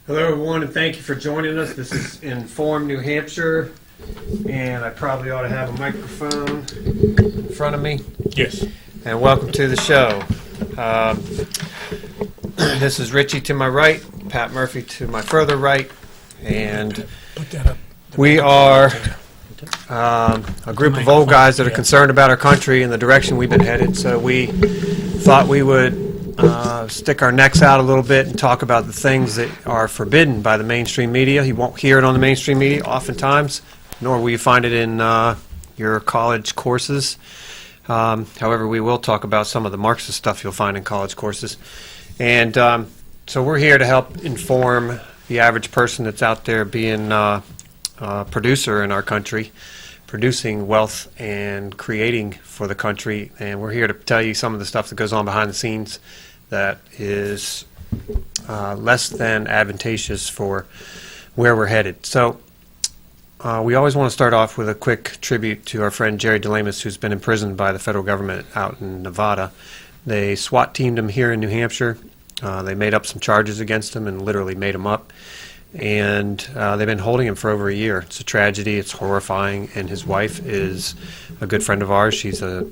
Hello, everyone, and thank you for joining us. This is Inform New Hampshire, and I probably ought to have a microphone in front of me. Yes. And welcome to the show. This is Richie to my right, Pat Murphy to my further right, and we are a group of old guys that are concerned about our country and the direction we've been headed. So we thought we would stick our necks out a little bit and talk about the things that are forbidden by the mainstream media. You won't hear it on the mainstream media oftentimes, nor will you find it in your college courses. However, we will talk about some of the Marxist stuff you'll find in college courses. And so we're here to help inform the average person that's out there being a producer in our country, producing wealth and creating for the country. And we're here to tell you some of the stuff that goes on behind the scenes that is less than advantageous for where we're headed. So we always want to start off with a quick tribute to our friend Jerry DeLamus, who's been imprisoned by the federal government out in Nevada. They SWAT teamed him here in New Hampshire. They made up some charges against him and literally made him up. And they've been holding him for over a year. It's a tragedy. It's horrifying. And his wife is a good friend of ours. She's a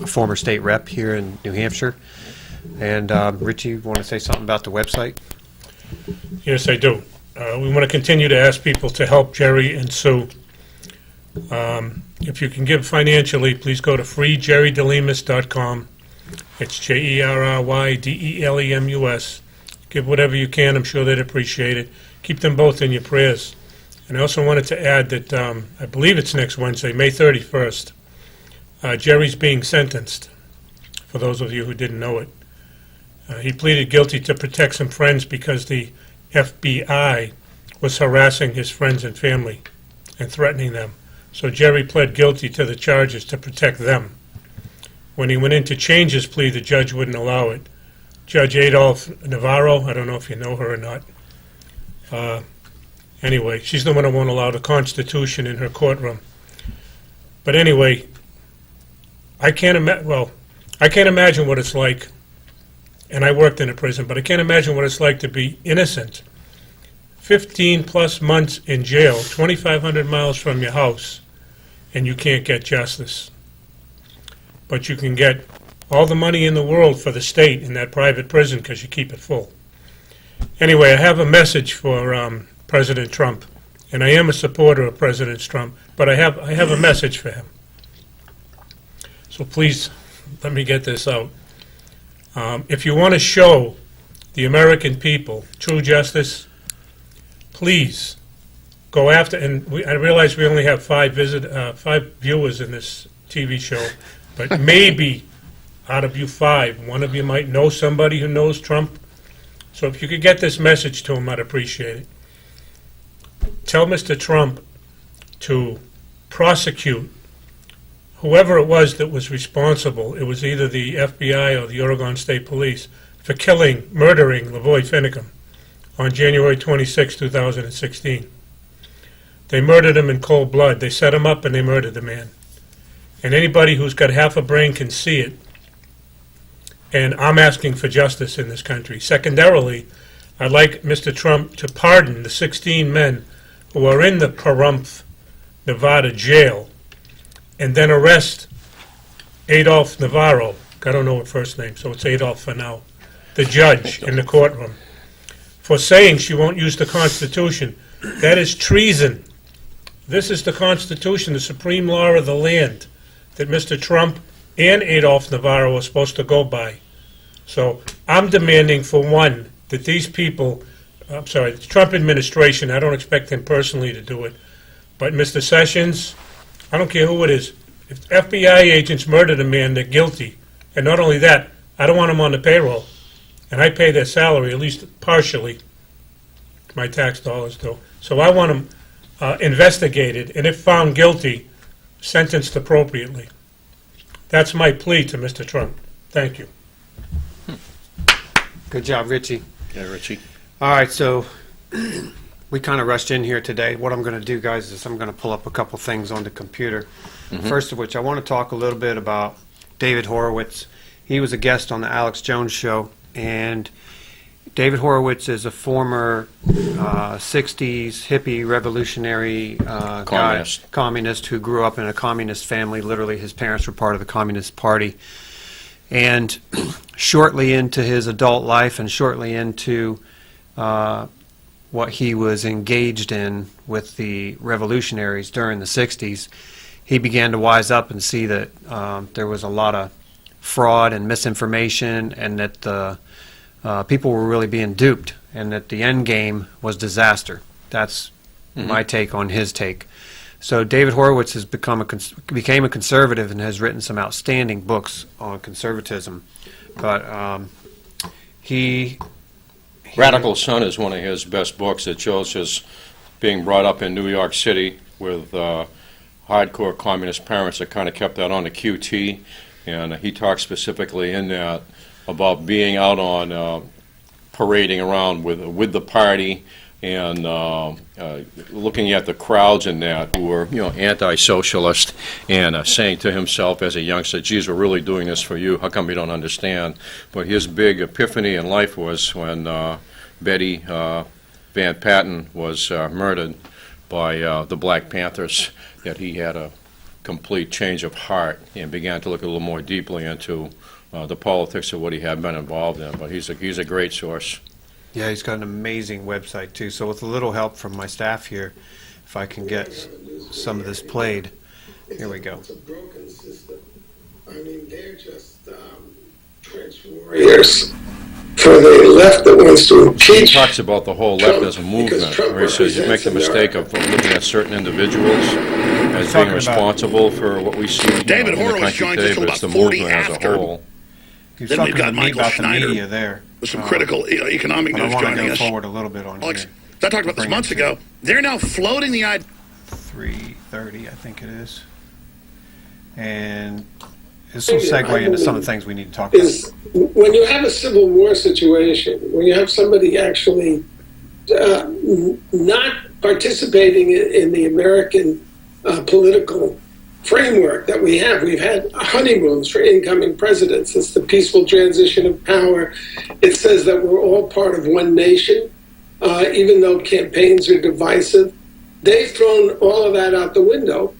former state rep here in New Hampshire. And Richie, you want to say something about the website? Yes, I do. We want to continue to ask people to help Jerry and Sue. If you can give financially, please go to freejerrydelemus.com. It's JERRYDELEMUS. Give whatever you can. I'm sure they'd appreciate it. Keep them both in your prayers. And I also wanted to add that I believe it's next Wednesday, May 31st. Jerry's being sentenced, for those of you who didn't know it. He pleaded guilty to protect some friends because the FBI was harassing his friends and family and threatening them. So Jerry pled guilty to the charges to protect them. When he went in to change his plea, the judge wouldn't allow it. Judge Adolph Navarro, I don't know if you know her or not. Anyway, she's the one who won't allow the Constitution in her courtroom. But anyway, I can't imagine what it's like, and I worked in a prison, but I can't imagine what it's like to be innocent. 15 plus months in jail, 2,500 miles from your house, and you can't get justice. But you can get all the money in the world for the state in that private prison because you keep it full. Anyway, I have a message for President Trump, and I am a supporter of President Trump, but I have a message for him. So please, let me get this out. If you want to show the American people true justice, please go after, and I realize we only have 5 viewers in this TV show, but maybe out of you 5, one of you might know somebody who knows Trump. So if you could get this message to him, I'd appreciate it. Tell Mr. Trump to prosecute whoever it was that was responsible. It was either the FBI or the Oregon State Police for murdering Lavoy Finicum on January 26, 2016. They murdered him in cold blood. They set him up and they murdered the man. And anybody who's got half a brain can see it. And I'm asking for justice in this country. Secondarily, I'd like Mr. Trump to pardon the 16 men who are in the Pahrump, Nevada jail, and then arrest Adolph Navarro. I don't know her first name, so it's Adolph for now, the judge in the courtroom, for saying she won't use the Constitution. That is treason. This is the Constitution, the supreme law of the land, that Mr. Trump and Adolph Navarro are supposed to go by. So I'm demanding, for one, that these people, the Trump administration, I don't expect him personally to do it, but Mr. Sessions, I don't care who it is, if FBI agents murdered a man, they're guilty. And not only that, I don't want them on the payroll. And I pay their salary, at least partially, my tax dollars do. So I want them investigated, and if found guilty, sentenced appropriately. That's my plea to Mr. Trump. Thank you. Good job, Richie. Yeah, Richie. All right, so we kind of rushed in here today. What I'm going to do, guys, is I'm going to pull up a couple things on the computer. First of which, I want to talk a little bit about David Horowitz. He was a guest on the Alex Jones show, and David Horowitz is a former 60s hippie revolutionary communist who grew up in a communist family. Literally, his parents were part of the Communist Party. And shortly into his adult life and shortly into what he was engaged in with the revolutionaries during the 60s, he began to wise up and see that there was a lot of fraud and misinformation, and that the people were really being duped, and that the end game was disaster. That's my take on his take. So David Horowitz has became a conservative and has written some outstanding books on conservatism. But Radical Son is one of his best books. It shows his being brought up in New York City with hardcore communist parents that kind of kept that on the QT, and he talks specifically in that about being out on parading around with the party and looking at the crowds in that who were, anti-socialist, and saying to himself as a youngster, geez, we're really doing this for you, how come you don't understand? But his big epiphany in life was when Betty Van Patten was murdered by the Black Panthers, that he had a complete change of heart and began to look a little more deeply into the politics of what he had been involved in. But he's a great source. Yeah, he's got an amazing website too. So with a little help from my staff here, if I can get some of this played. Here we go. It's a broken system. I mean, they're just trench warriors for the left that wants to He impeach. talks about the whole left as a movement, where he says you make the mistake of looking at certain individuals as being responsible for what we see in David the Horowitz country joins us today, till but it's the about 40 movement as a after. whole. He's Then we've talking got to me Michael about Schneider the media there. with some critical economic But I news want to joining go us. forward a little bit on Alex, here. I talked about this Bring months it to ago. They're now floating the idea. 3:30, I think it is. And this will segue into some of the things we need to talk about. Is when you have a civil war situation, when you have somebody actually not participating in the American political framework that we have. We've had honeymoons for incoming presidents. It's the peaceful transition of power. It says that we're all part of one nation, even though campaigns are divisive. They've thrown all of that out the window,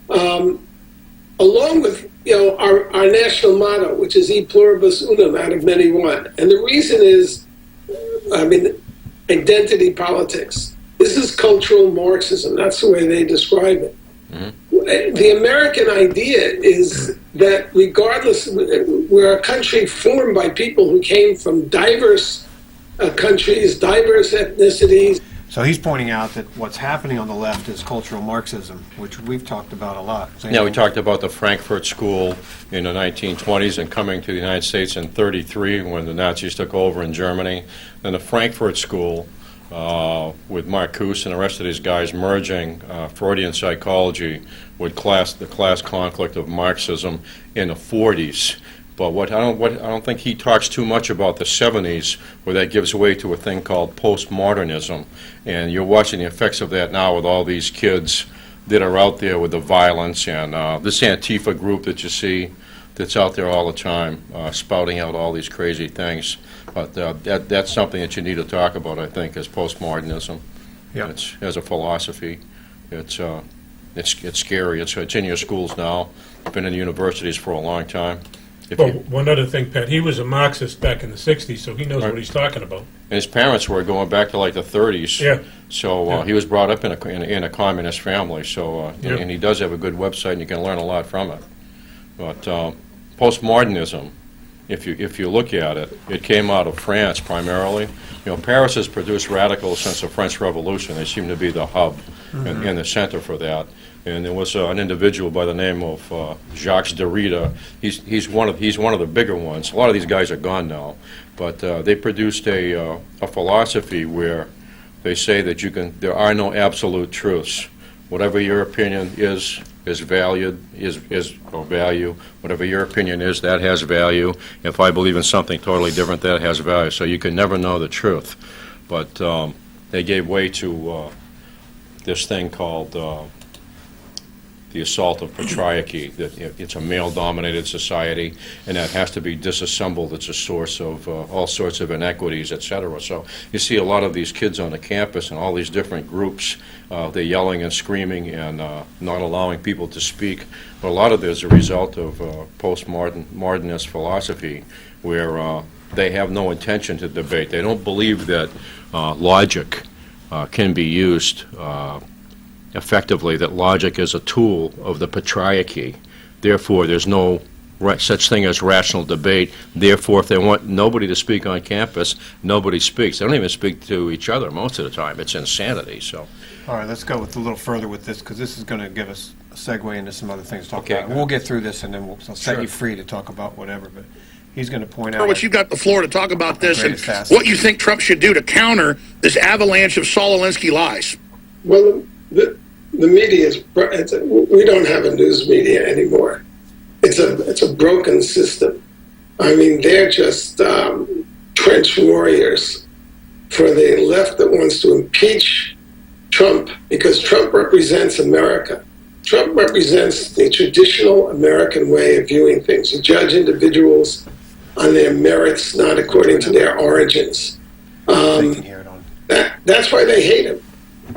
along with our national motto, which is "E pluribus unum," out of many one. And the reason is, identity politics. This is cultural Marxism. That's the way they describe it. The American idea is that regardless, we're a country formed by people who came from diverse countries, diverse ethnicities. So he's pointing out that what's happening on the left is cultural Marxism, which we've talked about a lot. So, Yeah, we talked about the Frankfurt School in the 1920s and coming to the United States in 1933 when the Nazis took over in Germany. Then the Frankfurt School with Marcuse and the rest of these guys merging Freudian psychology with the class conflict of Marxism in the 40s. But I don't think he talks too much about the 70s, where that gives way to a thing called postmodernism. And you're watching the effects of that now with all these kids that are out there with the violence and this Antifa group that you see that's out there all the time, spouting out all these crazy things. But that's something that you need to talk about, I think, is postmodernism. Yeah. It's as a philosophy. It's scary. It's in your schools now. It's been in universities for a long time. Well, one other thing, Pat, he was a Marxist back in the 60s, so he knows what he's talking about. And his parents were going back to like the 30s. Yeah. So Yeah. he was brought up in a communist family. So Yeah. and he does have a good website, and you can learn a lot from it. But postmodernism, if you look at it, it came out of France primarily. Paris has produced radicals since the French Revolution. They seem to be the hub and the center for that. And there was an individual by the name of Jacques Derrida. He's one of the bigger ones. A lot of these guys are gone now, but they produced a philosophy where they say that there are no absolute truths. Whatever your opinion is valued, is value. Whatever your opinion is, that has value. If I believe in something totally different, that has value. So you can never know the truth. But they gave way to this thing called the assault of patriarchy, that it's a male-dominated society, and that has to be disassembled. It's a source of all sorts of inequities, et cetera. So you see a lot of these kids on the campus and all these different groups, they're yelling and screaming and not allowing people to speak. But a lot of it is a result of postmodernist philosophy, where they have no intention to debate. They don't believe that logic can be used effectively, that logic is a tool of the patriarchy. Therefore, there's no such thing as rational debate. Therefore, if they want nobody to speak on campus, nobody speaks. They don't even speak to each other most of the time. It's insanity. So, All right, let's go with a little further with this, because this is going to give us a segue into some other things to talk Okay, about. good. We'll get through this, and then we'll set Sure. you free to talk about whatever, but he's going to point out... Horowitz, you've got the floor to talk about this and Greatest asset. what you think Trump should do to counter this avalanche of Saul Alinsky lies. Well, the media is, we don't have a news media anymore. It's a broken system. I mean, they're just trench warriors for the left that wants to impeach Trump because Trump represents America. Trump represents the traditional American way of viewing things. You judge individuals on their merits, not according to their origins. They can hear it on. That's why they hate him.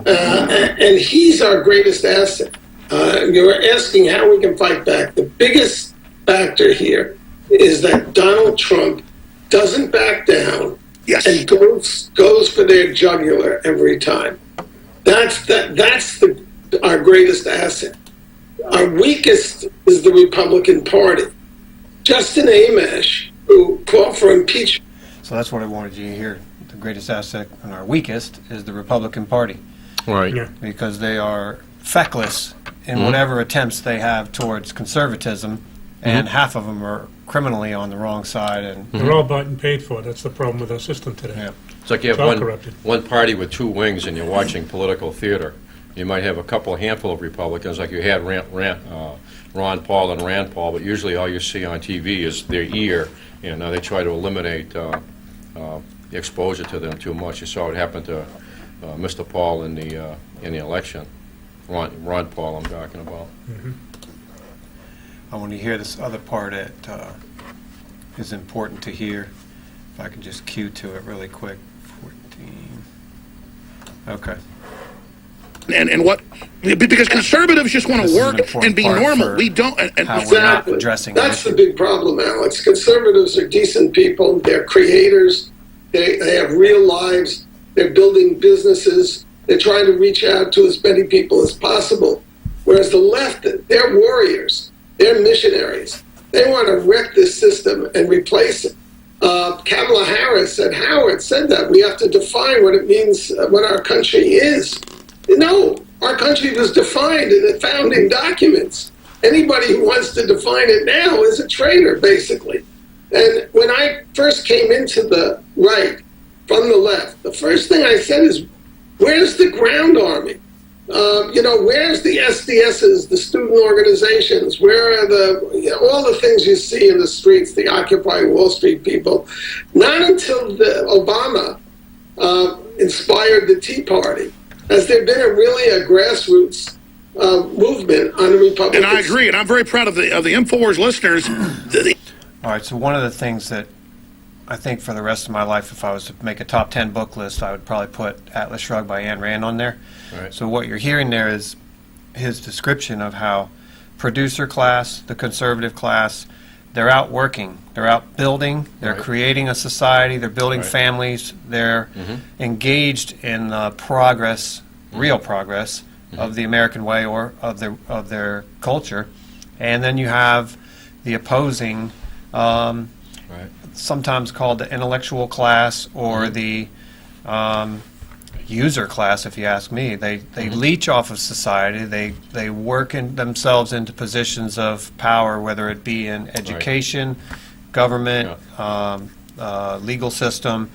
And he's our greatest asset. You're asking how we can fight back. The biggest factor here is that Donald Trump doesn't back down Yes. and goes for their jugular every time. That's our greatest asset. Our weakest is the Republican Party. Justin Amash, who called for impeachment. So that's what I wanted you to hear. The greatest asset and our weakest is the Republican Party, right. Yeah. because they are feckless in whatever attempts they have towards conservatism, and half of them are criminally on the wrong side. And They're all bought and paid for. That's the problem with our system today. Yeah. It's like you It's have all corrupted. one party with two wings and you're watching political theater. You might have a handful of Republicans, like you had Ron Paul and Rand Paul, but usually all you see on TV is their ear, and they try to eliminate the exposure to them too much. You saw what happened to Mr. Paul in the election. Ron Paul, I'm talking about. I want to hear this other part that is important to hear. If I can just cue to it really quick. 14. Okay. And what, because conservatives just want This to is an work important and be part normal. for We don't. And how we're not Exactly. addressing That's the the issue. big problem, Alex. Conservatives are decent people. They're creators. They have real lives. They're building businesses. They're trying to reach out to as many people as possible. Whereas the left, they're warriors. They're missionaries. They want to wreck this system and replace it. Kamala Harris said that we have to define what it means, what our country is. No, our country was defined in the founding documents. Anybody who wants to define it now is a traitor, basically. And when I first came into the right from the left, the first thing I said is, where's the ground army? Where's the SDSs, the student organizations? Where are all the things you see in the streets, the Occupy Wall Street people? Not until Obama inspired the Tea Party has there been a grassroots movement on the Republican. I agree, and I'm very proud of the InfoWars listeners. All right, so one of the things that I think for the rest of my life, if I was to make a top 10 book list, I would probably put Atlas Shrugged by Ayn Rand on there. Right. So what you're hearing there is his description of how producer class, the conservative class, they're out working, they're out building, they're Right. creating a society, they're building Right. families, they're engaged in the progress, real progress, of the American way or of their culture. And then you have the opposing, Right. sometimes called the intellectual class or the user class, if you ask me. They leech off of society. They work themselves into positions of power, whether it be in education, government, legal system,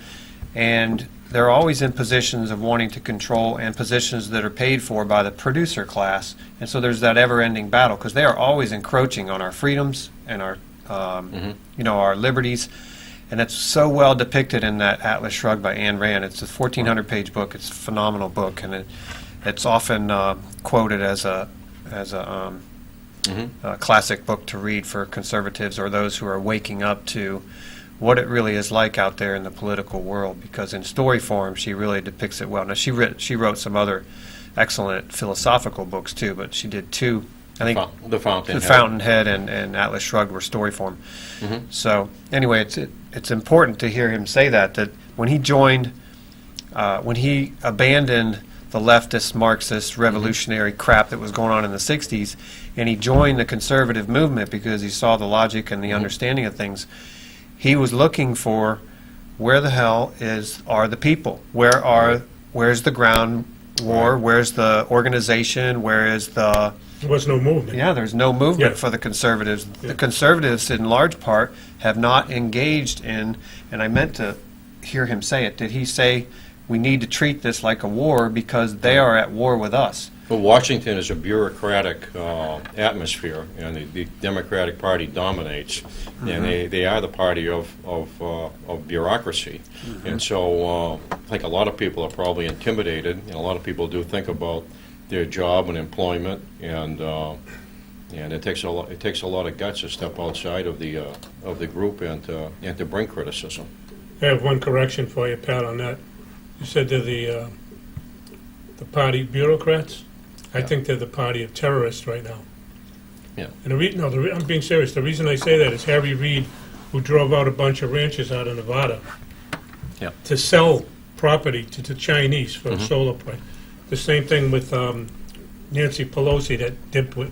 and they're always in positions of wanting to control and positions that are paid for by the producer class. And so there's that ever-ending battle because they are always encroaching on our freedoms and our our liberties. And it's so well depicted in that Atlas Shrugged by Ayn Rand. It's a 1,400-page book. It's a phenomenal book, and it's often quoted as a classic book to read for conservatives or those who are waking up to what it really is like out there in the political world, because in story form she really depicts it well. Now she wrote some other excellent philosophical books too, but she did two. I think The Fountainhead. The Fountainhead and Atlas Shrugged were story form. So anyway, it's important to hear him say that when he joined, when he abandoned the leftist, Marxist, revolutionary crap that was going on in the 60s, and he joined the conservative movement because he saw the logic and the understanding of things, he was looking for where the hell are the people? Where's the ground war? Where's the organization? Where is the... There was no movement. Yeah, there's no movement Yeah. for the conservatives. Yeah. The conservatives, in large part, have not engaged in, and I meant to hear him say it, did he say we need to treat this like a war because they are at war with us? Well, Washington is a bureaucratic atmosphere, and the Democratic Party dominates, and they are the party of bureaucracy. And so I think a lot of people are probably intimidated, and a lot of people do think about their job and employment, and it takes a lot of guts to step outside of the group and to bring criticism. I have one correction for you, Pat, on that. You said they're the party bureaucrats. I think they're the party of terrorists right now. Yeah. And I'm being serious. The reason I say that is Harry Reid, who drove out a bunch of ranches out of Nevada Yeah. to sell property to the Chinese for a solar price. The same thing with Nancy Pelosi, that dipwit.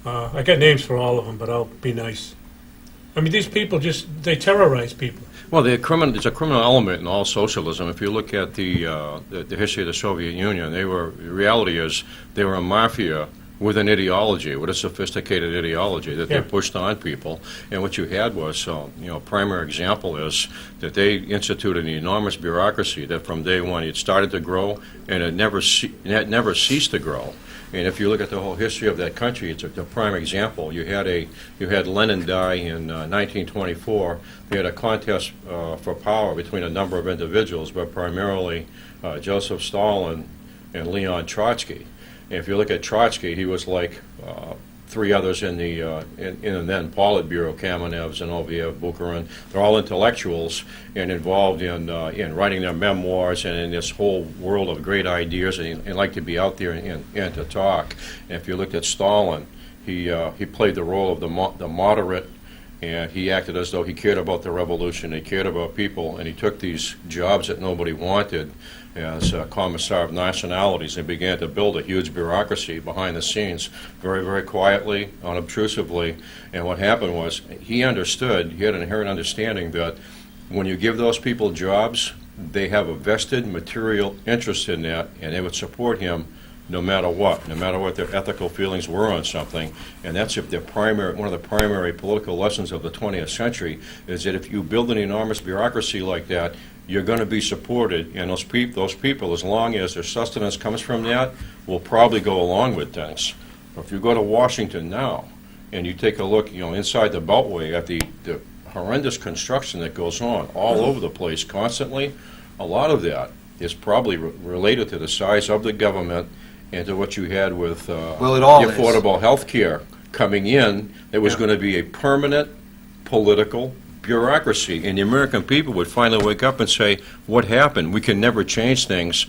I got names for all of them, but I'll be nice. I mean, these people they terrorize people. Well, there's a criminal element in all socialism. If you look at the history of the Soviet Union, the reality is they were a mafia with an ideology, with a sophisticated ideology that they pushed on people. And what you had was, primary example is that they instituted an enormous bureaucracy that from day one it started to grow, and it never ceased to grow. And if you look at the whole history of that country, it's a prime example. You had Lenin die in 1924. We had a contest for power between a number of individuals, but primarily Joseph Stalin and Leon Trotsky. And if you look at Trotsky, he was like three others in the then Politburo, Kamenev, Zinoviev, Bukharin. They're all intellectuals and involved in writing their memoirs and in this whole world of great ideas, and like to be out there and to talk. And if you looked at Stalin, he played the role of the moderate, and he acted as though he cared about the revolution, he cared about people, and he took these jobs that nobody wanted as Commissar of Nationalities and began to build a huge bureaucracy behind the scenes, very, very quietly, unobtrusively. And what happened was he had an inherent understanding that when you give those people jobs, they have a vested material interest in that, and they would support him no matter what their ethical feelings were on something. And that's one of the primary political lessons of the 20th century is that if you build an enormous bureaucracy like that, you're going to be supported, and those people, as long as their sustenance comes from that, will probably go along with things. If you go to Washington now, and you take a look, inside the Beltway at the horrendous construction that goes on all over the place constantly, a lot of that is probably related to the size of the government and to what you had with the affordable health care coming in. There was going to be a permanent political bureaucracy, and the American people would finally wake up and say, what happened? We can never change things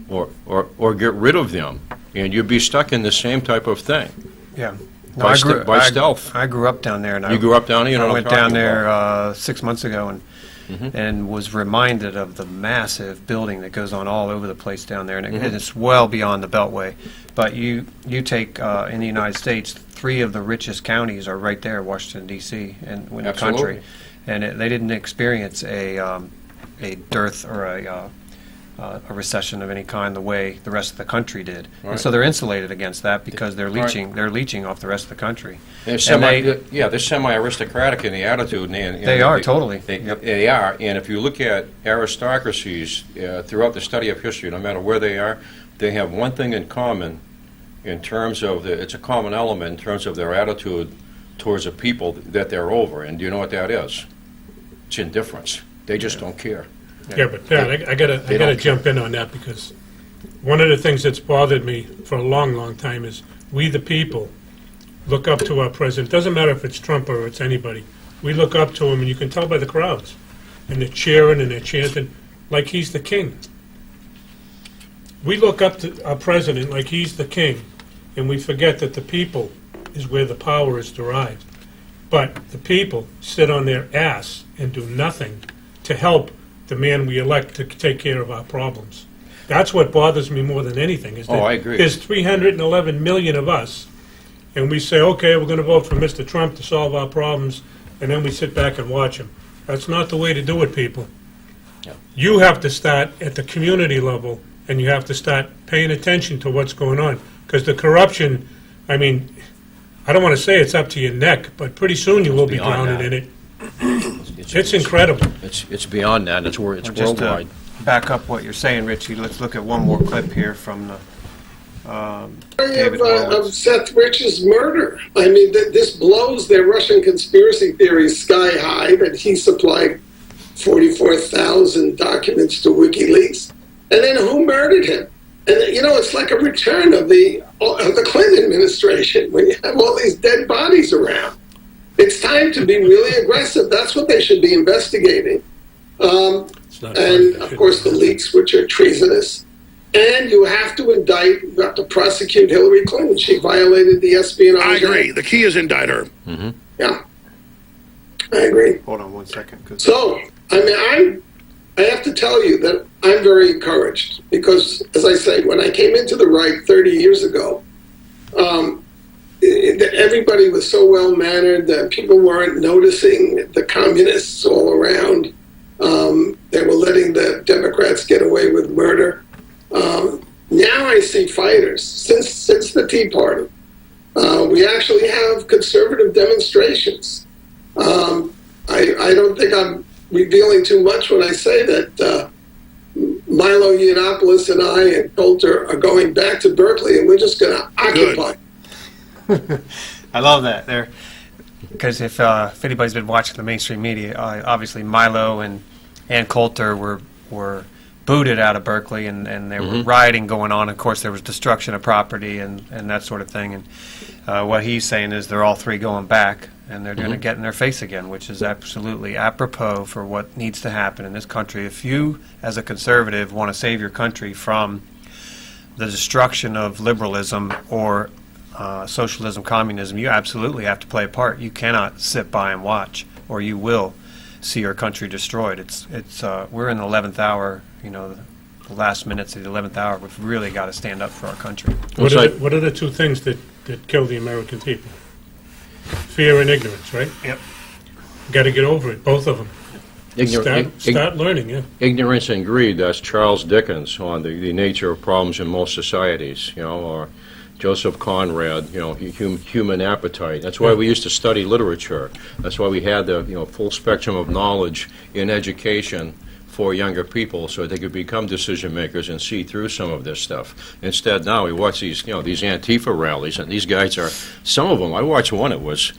or get rid of them, and you'd be stuck in the same type of thing. Yeah. By stealth. I grew up down there. And You grew up down there? I went down there 6 months ago and was reminded of the massive building that goes on all over the place down there, and it's well beyond the Beltway. But you take, in the United States, 3 of the richest counties are right there, Washington, D.C., and in the country. And they didn't experience a dearth or a recession of any kind the way the rest of the country did. Right. And so they're insulated against that because they're leeching off the rest of the country. They're semi-aristocratic in the attitude. They are, totally. They are, and if you look at aristocracies throughout the study of history, no matter where they are, they have one thing in common in terms of, it's a common element in terms of their attitude towards the people that they're over. And do you know what that is? It's indifference. They just don't care. Yeah, but Pat, I gotta jump in on that, because one of the things that's bothered me for a long, long time is we the people look up to our president. Doesn't matter if it's Trump or it's anybody. We look up to him, and you can tell by the crowds. And they're cheering and they're chanting like he's the king. We look up to our president like he's the king, and we forget that the people is where the power is derived. But the people sit on their ass and do nothing to help the man we elect to take care of our problems. That's what bothers me more than anything. Is that I agree. There's 311 million of us, and we say, okay, we're going to vote for Mr. Trump to solve our problems, and then we sit back and watch him. That's not the way to do it, people. Yeah. You have to start at the community level, and you have to start paying attention to what's going on. Because the corruption, I mean, I don't want to say it's up to your neck, but pretty soon you will be beyond drowning that. in it. It's incredible. It's beyond that. It's Just worldwide. to back up what you're saying, Richie, let's look at one more clip here from the David of Horowitz. Seth Rich's murder. I mean, this blows their Russian conspiracy theories sky high that he supplied 44,000 documents to WikiLeaks. And then who murdered him? And, you know, it's like a return of the Clinton administration when you have all these dead bodies around. It's time to be really aggressive. That's what they should be investigating. And, of course, the leaks, which are treasonous. And you have to indict, you have to prosecute Hillary Clinton. She violated the espionage. I agree. Act. The key is indict her. Yeah, I agree. Hold on one second. 'Cause So, I mean, I have to tell you that I'm very encouraged because, as I say, when I came into the right 30 years ago, everybody was so well-mannered that people weren't noticing the communists all around. They were letting the Democrats get away with murder. Now I see fighters. Since the Tea Party, we actually have conservative demonstrations. I don't think I'm revealing too much when I say that Milo Yiannopoulos and I and Coulter are going back to Berkeley, and we're just going to occupy. I love that there, because if anybody's been watching the mainstream media, obviously Milo and Coulter were booted out of Berkeley, and there were rioting going on. Of course, there was destruction of property and that sort of thing. And what he's saying is they're all three going back, and they're going to get in their face again, which is absolutely apropos for what needs to happen in this country. If you, as a conservative, want to save your country from the destruction of liberalism or socialism, communism, you absolutely have to play a part. You cannot sit by and watch, or you will see our country destroyed. We're in the 11th hour. You know, the last minutes of the 11th hour. We've really got to stand up for our country. What are the two things that kill the American people? Fear and ignorance, right? Yep. Got to get over it, both of them. Start learning, yeah. Ignorance and greed, that's Charles Dickens on the nature of problems in most societies, you know, or Joseph Conrad, you know, human appetite. That's why we used to study literature. That's why we had the, you know, full spectrum of knowledge in education for younger people so they could become decision makers and see through some of this stuff. Instead, now we watch these, you know, these Antifa rallies, and these guys are, some of them, I watched one, it was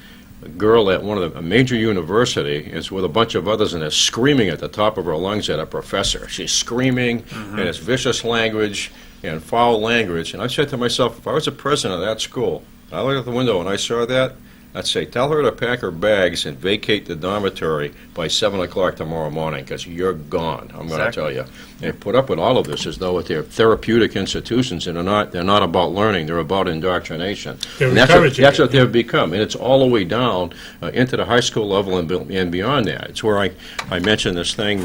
a girl at a major university is with a bunch of others, and is screaming at the top of her lungs at a professor. She's screaming, and it's vicious language and foul language. And I said to myself, if I was the president of that school, I looked out the window and I saw that, I'd say, tell her to pack her bags and vacate the dormitory by 7 o'clock tomorrow morning, because you're gone, I'm going to tell you. They put up with all of this as though they're therapeutic institutions, and they're not about learning, they're about indoctrination. And that's what they've become, and it's all the way down into the high school level and beyond that. It's where I mentioned this thing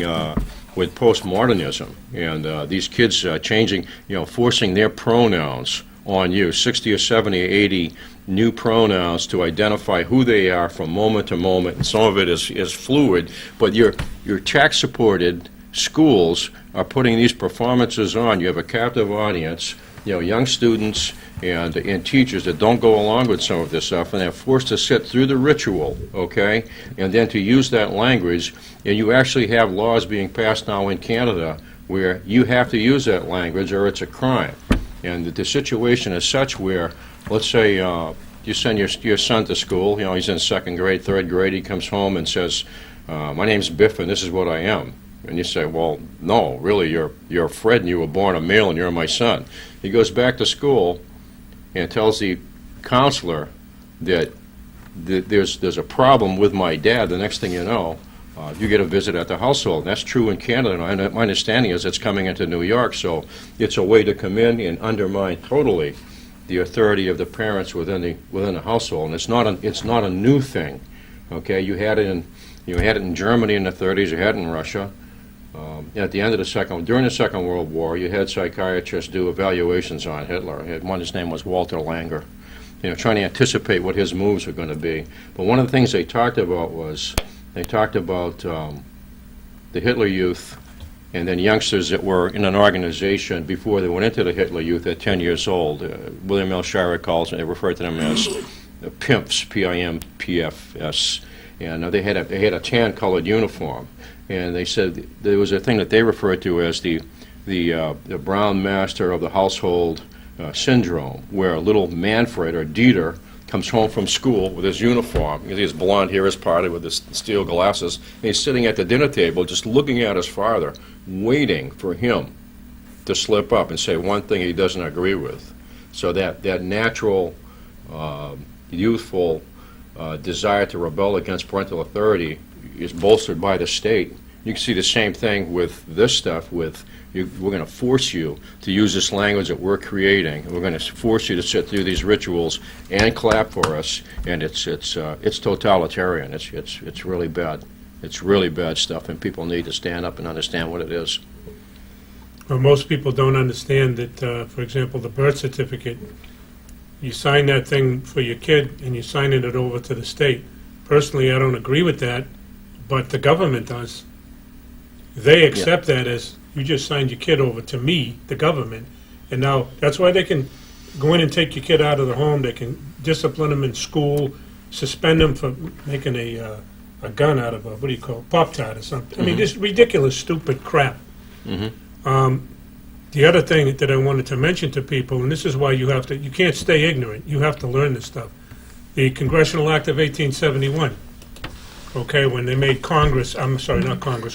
with postmodernism, and these kids changing, you know, forcing their pronouns on you, 60 or 70 or 80 new pronouns to identify who they are from moment to moment. And some of it is fluid, but your tax-supported schools are putting these performances on. You have a captive audience, you know, young students and teachers that don't go along with some of this stuff, and they're forced to sit through the ritual, okay, and then to use that language. And you actually have laws being passed now in Canada where you have to use that language or it's a crime. And the situation is such where, let's say you send your son to school, you know, he's in second grade, third grade, he comes home and says, my name's Biff and this is what I am. And you say, well, no, really, you're Fred and you were born a male and you're my son. He goes back to school and tells the counselor that there's a problem with my dad, the next thing you know, you get a visit at the household. And that's true in Canada, and my understanding is it's coming into New York, so it's a way to come in and undermine totally the authority of the parents within the household. And it's not a new thing. Okay, you had it in Germany in the 30s, you had it in Russia. At the end of during the Second World War, you had psychiatrists do evaluations on Hitler. His name was Walter Langer, trying to anticipate what his moves were going to be. But one of the things they talked about was the Hitler Youth, and then youngsters that were in an organization before they went into the Hitler Youth at 10 years old. William L. Shirer calls it, they refer to them as pimps, P-I-M-P-F-S, and they had a tan-colored uniform. And they said there was a thing that they referred to as the brown master of the household syndrome, where little Manfred or Dieter comes home from school with his uniform. His blonde hair is parted with his steel glasses, and he's sitting at the dinner table just looking at his father, waiting for him to slip up and say one thing he doesn't agree with. So that natural, youthful desire to rebel against parental authority is bolstered by the state. You can see the same thing with this stuff. We're going to force you to use this language that we're creating, and we're going to force you to sit through these rituals and clap for us. And it's totalitarian. It's really bad. It's really bad stuff, and people need to stand up and understand what it is. Well, most people don't understand that, for example, the birth certificate, you sign that thing for your kid and you're signing it over to the state. Personally, I don't agree with that, but the government does. They accept that as, you just signed your kid over to me, the government, and now that's why they can go in and take your kid out of the home. They can discipline them in school, suspend them for making a gun out of Pop-Tart or something. I mean, just ridiculous, stupid crap. The other thing that I wanted to mention to people, and this is why you can't stay ignorant. You have to learn this stuff. The Congressional Act of 1871, okay, when they made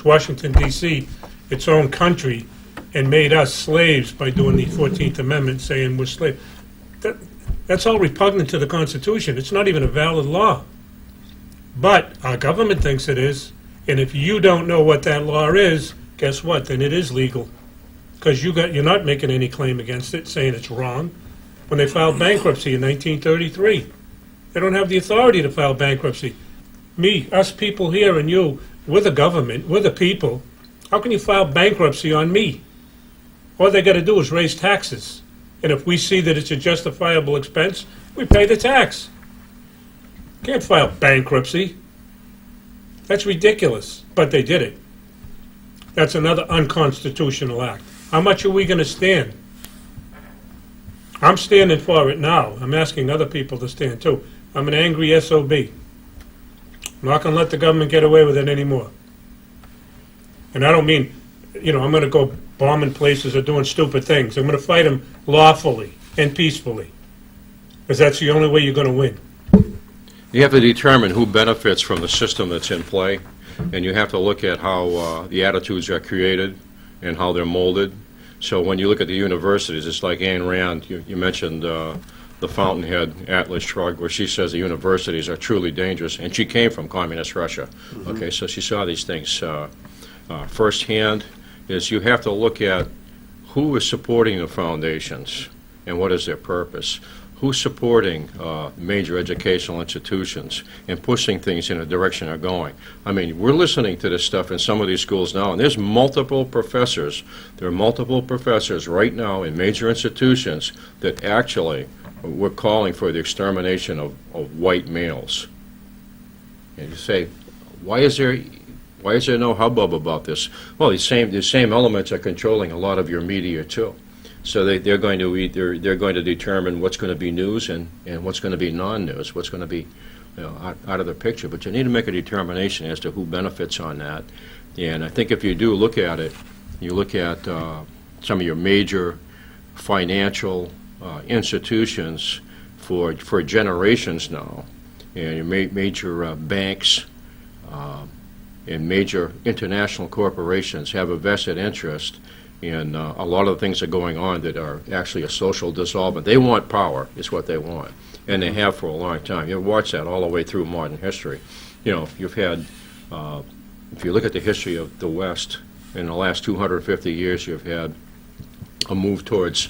Washington, D.C., its own country, and made us slaves by doing the 14th Amendment, saying we're slaves. That's all repugnant to the Constitution. It's not even a valid law. But our government thinks it is, and if you don't know what that law is, guess what? Then it is legal, because you're not making any claim against it, saying it's wrong. When they filed bankruptcy in 1933, they don't have the authority to file bankruptcy. Us people here, and you, we're the government, we're the people. How can you file bankruptcy on me? All they got to do is raise taxes. And if we see that it's a justifiable expense, we pay the tax. Can't file bankruptcy. That's ridiculous. But they did it. That's another unconstitutional act. How much are we going to stand? I'm standing for it now. I'm asking other people to stand too. I'm an angry SOB. I'm not going to let the government get away with it anymore. And I don't mean, I'm going to go bombing places or doing stupid things. I'm going to fight them lawfully and peacefully, because that's the only way you're going to win. You have to determine who benefits from the system that's in play, and you have to look at how the attitudes are created and how they're molded. So when you look at the universities, it's like Ayn Rand. You mentioned the Fountainhead Atlas Shrugged, where she says the universities are truly dangerous, and she came from communist Russia. Okay, so she saw these things firsthand. Is you have to look at who is supporting the foundations and what is their purpose. Who's supporting major educational institutions and pushing things in a direction they're going. I mean, we're listening to this stuff in some of these schools now, and there's multiple professors. There are multiple professors right now in major institutions that actually we're calling for the extermination of white males. And you say, why is there no hubbub about this? Well, the same elements are controlling a lot of your media too. So they're going to determine what's going to be news and what's going to be non-news, what's going to be out of the picture. But you need to make a determination as to who benefits on that. And I think if you do look at it, you look at some of your major financial institutions for generations now, and your major banks and major international corporations have a vested interest And a lot of the things that are going on that are actually a social dissolvement. They want power, is what they want, and they have for a long time. You watch that all the way through modern history. You know, you've had, if you look at the history of the West, in the last 250 years, you've had a move towards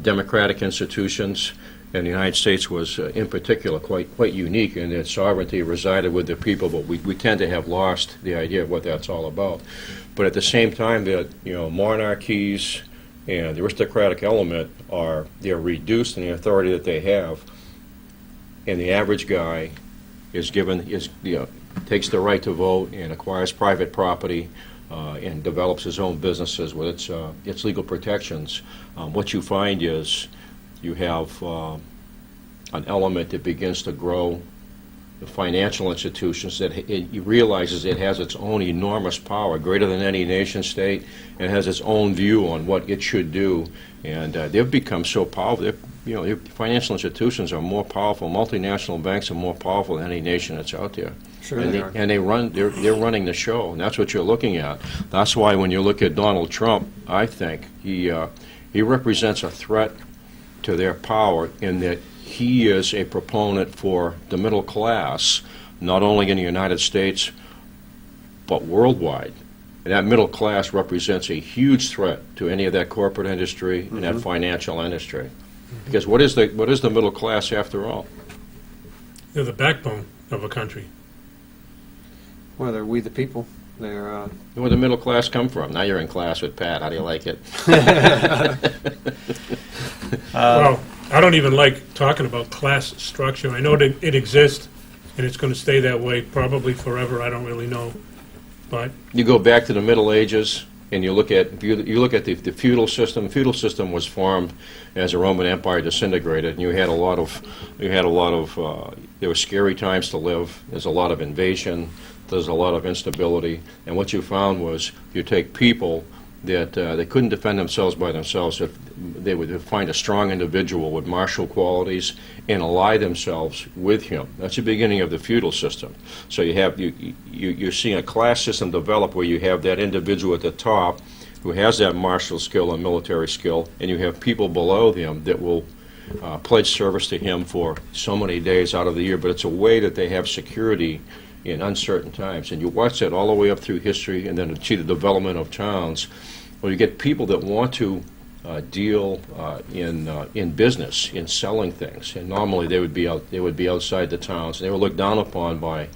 democratic institutions, and the United States was, in particular, quite unique in that sovereignty resided with the people, but we tend to have lost the idea of what that's all about. But at the same time, that monarchies and the aristocratic element they're reduced in the authority that they have, and the average guy takes the right to vote and acquires private property and develops his own businesses with its legal protections. What you find is you have an element that begins to grow. The financial institutions that it realizes it has its own enormous power, greater than any nation state, and has its own view on what it should do. And they've become so powerful. Your financial institutions are more powerful. Multinational banks are more powerful than any nation that's out there. Sure and they are. And they're running the show, and that's what you're looking at. That's why when you look at Donald Trump, I think he represents a threat to their power in that he is a proponent for the middle class, not only in the United States, but worldwide. And that middle class represents a huge threat to any of that corporate industry and that financial industry. Because what is the middle class after all? They're the backbone of a country. Well, they're we the people. They're Where the middle class come from? Now you're in class with Pat. How do you like it? Well, I don't even like talking about class structure. I know that it exists, and it's going to stay that way probably forever. I don't really know. But You go back to the Middle Ages, and you look at the feudal system. The feudal system was formed as the Roman Empire disintegrated, and you had a lot of there were scary times to live. There's a lot of invasion. There's a lot of instability, and what you found was you take people that they couldn't defend themselves by themselves. If they would find a strong individual with martial qualities and ally themselves with him. That's the beginning of the feudal system. So you're seeing a class system develop where you have that individual at the top who has that martial skill and military skill, and you have people below them that will pledge service to him for so many days out of the year. But it's a way that they have security in uncertain times. And you watch that all the way up through history, and then see the development of towns, where you get people that want to deal in business, in selling things. And normally they would be outside the towns, and they were looked down upon by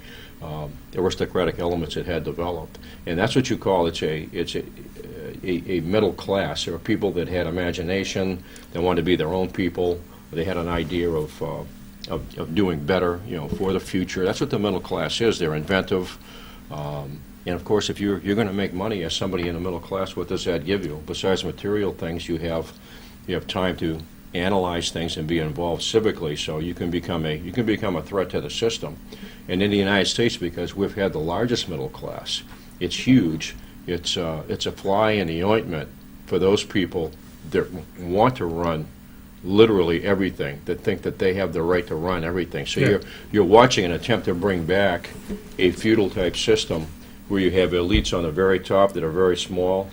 aristocratic elements that had developed. And that's what you call it's a middle class. There were people that had imagination, they wanted to be their own people, they had an idea of doing better, for the future. That's what the middle class is. They're inventive, and of course, if you're going to make money as somebody in the middle class, what does that give you? Besides material things, you have time to analyze things and be involved civically. So you can become a threat to the system. And in the United States, because we've had the largest middle class, it's huge. It's a fly in the ointment for those people that want to run literally everything, that think that they have the right to run everything. So you're watching an attempt to bring back a feudal type system where you have elites on the very top that are very small,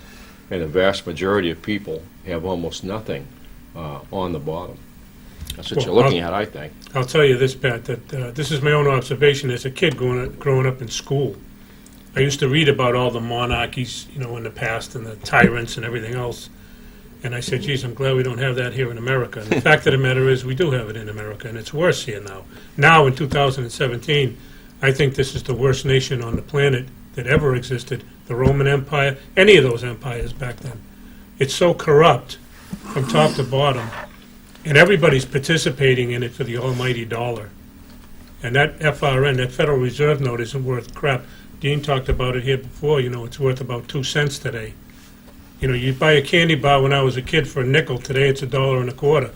and the vast majority of people have almost nothing on the bottom. That's what you're looking at, I think. I'll tell you this, Pat, that this is my own observation as a kid growing up in school. I used to read about all the monarchies, in the past, and the tyrants and everything else. And I said, geez, I'm glad we don't have that here in America. And the fact of the matter is we do have it in America, and it's worse here now. Now, in 2017, I think this is the worst nation on the planet that ever existed, the Roman Empire, any of those empires back then. It's so corrupt from top to bottom, and everybody's participating in it for the almighty dollar. And that FRN, that Federal Reserve note, isn't worth crap. Dean talked about it here before, it's worth about 2 cents today. You buy a candy bar when I was a kid for a nickel. Today it's $1.25.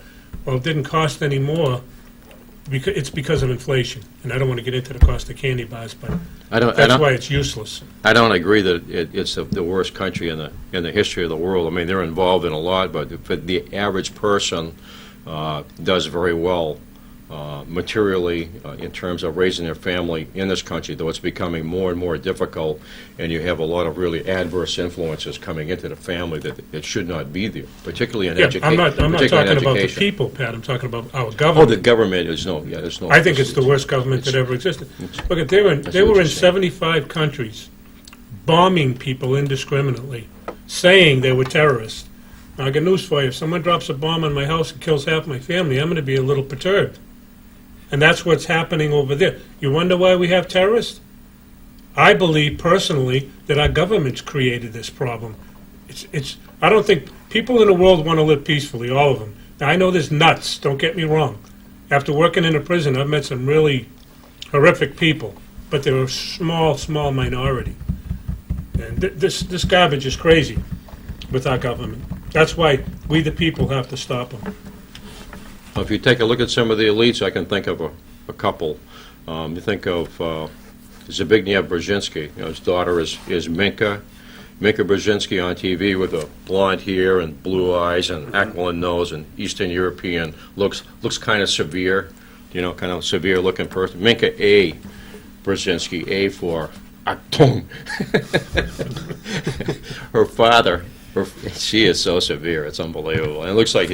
Well, it didn't cost any more. It's because of inflation, and I don't want to get into the cost of candy bars, but that's why it's useless. I don't agree that it's the worst country in the history of the world. I mean, they're involved in a lot, but the average person does very well materially in terms of raising their family in this country, though it's becoming more and more difficult, and you have a lot of really adverse influences coming into the family that it should not be there, particularly in Yeah, education. I'm not talking about the people, Pat, I'm talking about our Oh, the government. government is there's no. I think it's the worst government that ever existed. Look, they were what in you're saying. 75 countries, bombing people indiscriminately, saying they were terrorists. Now, I got news for you. If someone drops a bomb on my house and kills half my family, I'm going to be a little perturbed. And that's what's happening over there. You wonder why we have terrorists? I believe personally that our government's created this problem. I don't think people in the world want to live peacefully, all of them. Now, I know there's nuts, don't get me wrong. After working in a prison, I've met some really horrific people, but they're a small, small minority. And this garbage is crazy with our government. That's why we, the people, have to stop them. If you take a look at some of the elites, I can think of a couple. You think of Zbigniew Brzezinski. His daughter is Minka. Minka Brzezinski on TV with a blonde hair and blue eyes and aquiline nose and Eastern European looks kind of severe, kind of severe-looking person. Minka A. Brzezinski, A for Achtung. Her father. She is so severe, it's unbelievable. And it looks like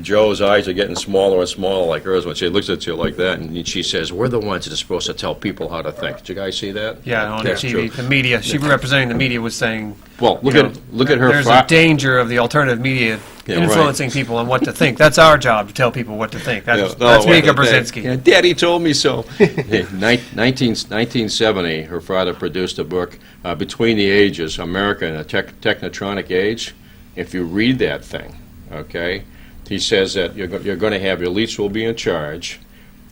Joe's eyes are getting smaller and smaller like hers when she looks at you like that, and she says, we're the ones that are supposed to tell people how to think. Did you guys see that? Yeah, on That's TV, true. the media, she representing the media was saying, Well, look at her. there's a danger of the alternative media Yeah, right. influencing people on what to think. That's our job, to tell people what to think. That's Yeah, Mika well, Brzezinski. Yeah, Daddy told me so. 1970, her father produced a book, Between the Ages, America in a Technotronic Age. If you read that thing, okay, he says that you're going to have elites will be in charge,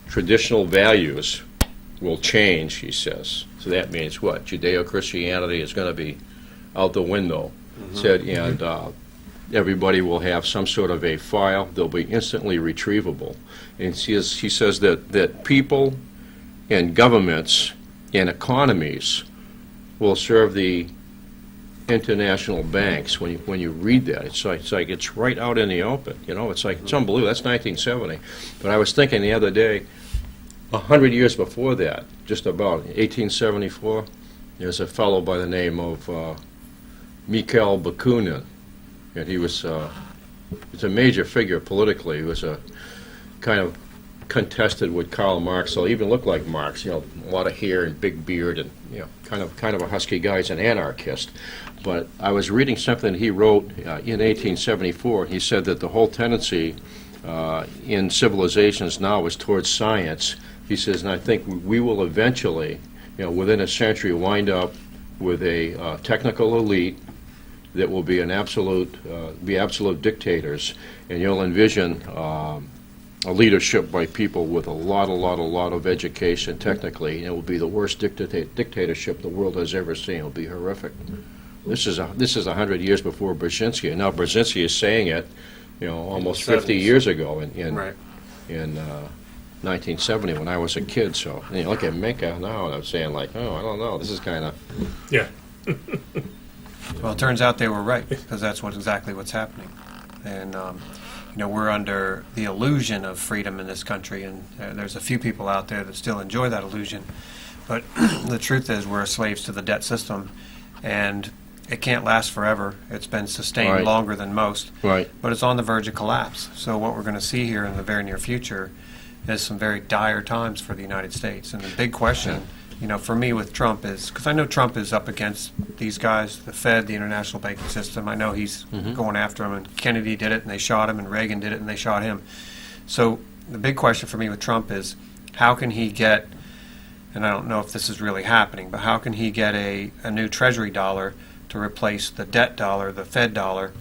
traditional values will change, he says. So that means what? Judeo-Christianity is going to be out the window. Said, and everybody will have some sort of a file. They'll be instantly retrievable. And he says that people and governments and economies will serve the international banks. When you read that, it's like it's right out in the open. It's unbelievable. That's 1970. But I was thinking the other day, 100 years before that, just about 1874, there's a fellow by the name of Mikhail Bakunin, and he was a major figure politically. He was a kind of contested with Karl Marx, so he even looked like Marx, a lot of hair and big beard, and kind of a husky guy. He's an anarchist. But I was reading something he wrote in 1874. He said that the whole tendency in civilizations now is towards science. He says, and I think we will eventually, within a century, wind up with a technical elite that will be absolute dictators, and you'll envision a leadership by people with a lot of education technically, and it will be the worst dictatorship the world has ever seen. It will be horrific. This is 100 years before Brzezinski, and now Brzezinski is saying it, almost 50 years ago in 1970 when I was a kid. So look at Minka now, and I'm saying I don't know. This is kind of Yeah. Well, it turns out they were right, because that's exactly what's happening. And, we're under the illusion of freedom in this country, and there's a few people out there that still enjoy that illusion. But the truth is we're slaves to the debt system, and it can't last forever. It's been sustained Right. longer than most, right. but it's on the verge of collapse. So what we're going to see here in the very near future is some very dire times for the United States. And the big question, for me with Trump is, because I know Trump is up against these guys, the Fed, the international banking system. I know he's going after them, and Kennedy did it, and they shot him, and Reagan did it, and they shot him. So the big question for me with Trump is, how can he get, and I don't know if this is really happening, but how can he get a new Treasury dollar to replace the debt dollar, the Fed dollar,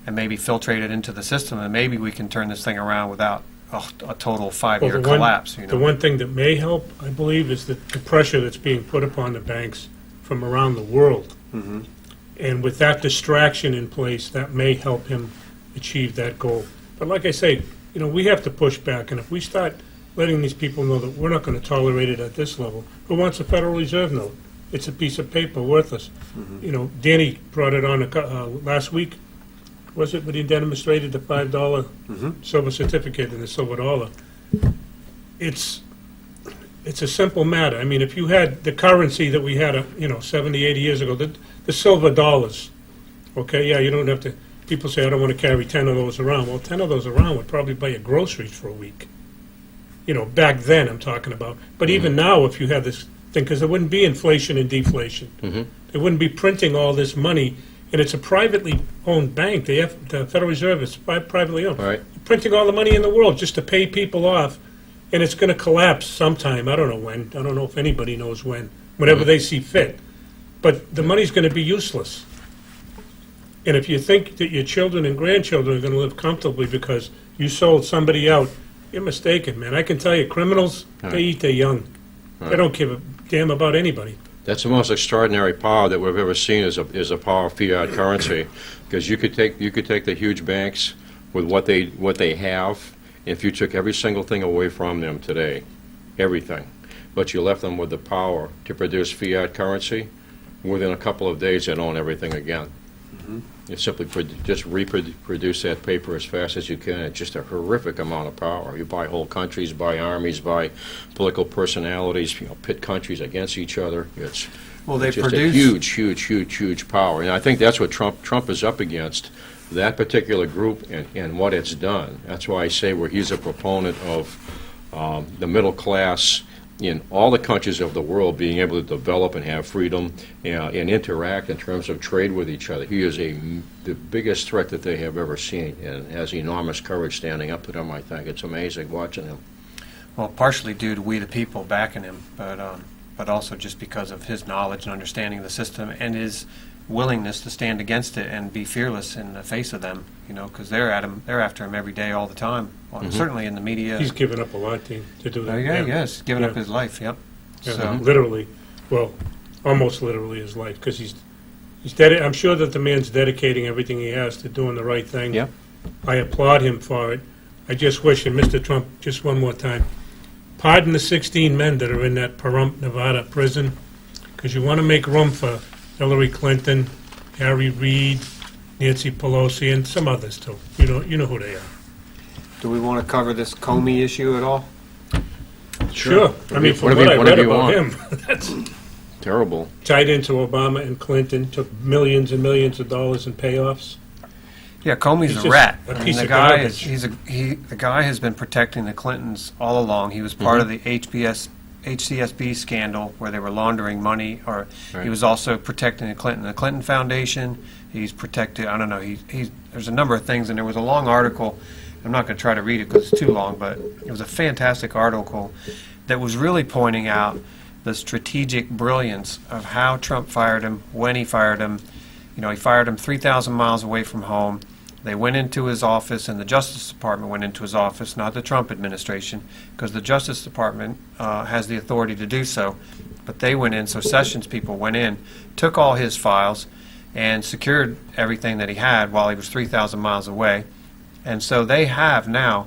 and maybe filtrate it into the system, and maybe we can turn this thing around without a total 5-year collapse. The one thing that may help, I believe, is the pressure that's being put upon the banks from around the world. And with that distraction in place, that may help him achieve that goal. But like I say, we have to push back, and if we start letting these people know that we're not going to tolerate it at this level, who wants a Federal Reserve note? It's a piece of paper, worthless. Danny brought it on last week. Was it when he demonstrated the $5 silver certificate and the silver dollar? it's a simple matter. I mean, if you had the currency that we had, 70, 80 years ago, the silver dollars, okay, yeah, you don't have to, people say, I don't want to carry 10 of those around. Well, 10 of those around would probably buy you groceries for a week. Back then I'm talking about. But even now, if you had this thing, because there wouldn't be inflation and deflation. They wouldn't be printing all this money, and it's a privately owned bank. The Federal Reserve is privately owned. Right. Printing all the money in the world just to pay people off, and it's going to collapse sometime. I don't know when. I don't know if anybody knows when. Whenever they see fit. But the money's going to be useless. And if you think that your children and grandchildren are going to live comfortably because you sold somebody out, you're mistaken, man. I can tell you, criminals, they eat their young. They don't give a damn about anybody. That's the most extraordinary power that we've ever seen is a power of fiat currency, because you could take the huge banks with what they have, and if you took every single thing away from them today, everything, but you left them with the power to produce fiat currency, within a couple of days they'd own everything again. You simply just reproduce that paper as fast as you can. It's just a horrific amount of power. You buy whole countries, buy armies, buy political personalities, pit countries against each other. It's just a huge power. And I think that's what Trump is up against, that particular group and what it's done. That's why I say he's a proponent of the middle class in all the countries of the world being able to develop and have freedom and interact in terms of trade with each other. He is the biggest threat that they have ever seen, and has enormous courage standing up to them, I think. It's amazing watching him. Well, partially due to we the people backing him, but also just because of his knowledge and understanding of the system and his willingness to stand against it and be fearless in the face of them, because they're after him every day, all the time. Well, certainly in the media. He's given up a lot to do that. Oh, yeah, yes, giving up his life, yep. Yeah, So, literally, well, almost literally his life, because he's I'm sure that the man's dedicating everything he has to doing the right thing. Yeah. I applaud him for it. I just wish, and Mr. Trump, just one more time, pardon the 16 men that are in that Pahrump, Nevada prison, because you want to make room for Hillary Clinton, Harry Reid, Nancy Pelosi, and some others too. You know who they are. do we want to cover this Comey issue at all? Sure. I mean, from Whatever what I read you about want. him, that's Terrible. tied into Obama and Clinton, took millions and millions of dollars in payoffs. Yeah, Comey's He's a just rat. a I mean, piece the of guy garbage. is the guy has been protecting the Clintons all along. He was part of the HCSB scandal where they were laundering money, or Right. he was also protecting the Clinton Foundation. He's protected. I don't know. There's a number of things, and there was a long article. I'm not going to try to read it because it's too long, but it was a fantastic article that was really pointing out the strategic brilliance of how Trump fired him, when he fired him. He fired him 3,000 miles away from home. They went into his office, and the Justice Department went into his office, not the Trump administration, because the Justice Department has the authority to do so. But they went in, so Sessions people went in, took all his files, and secured everything that he had while he was 3,000 miles away. And so they have now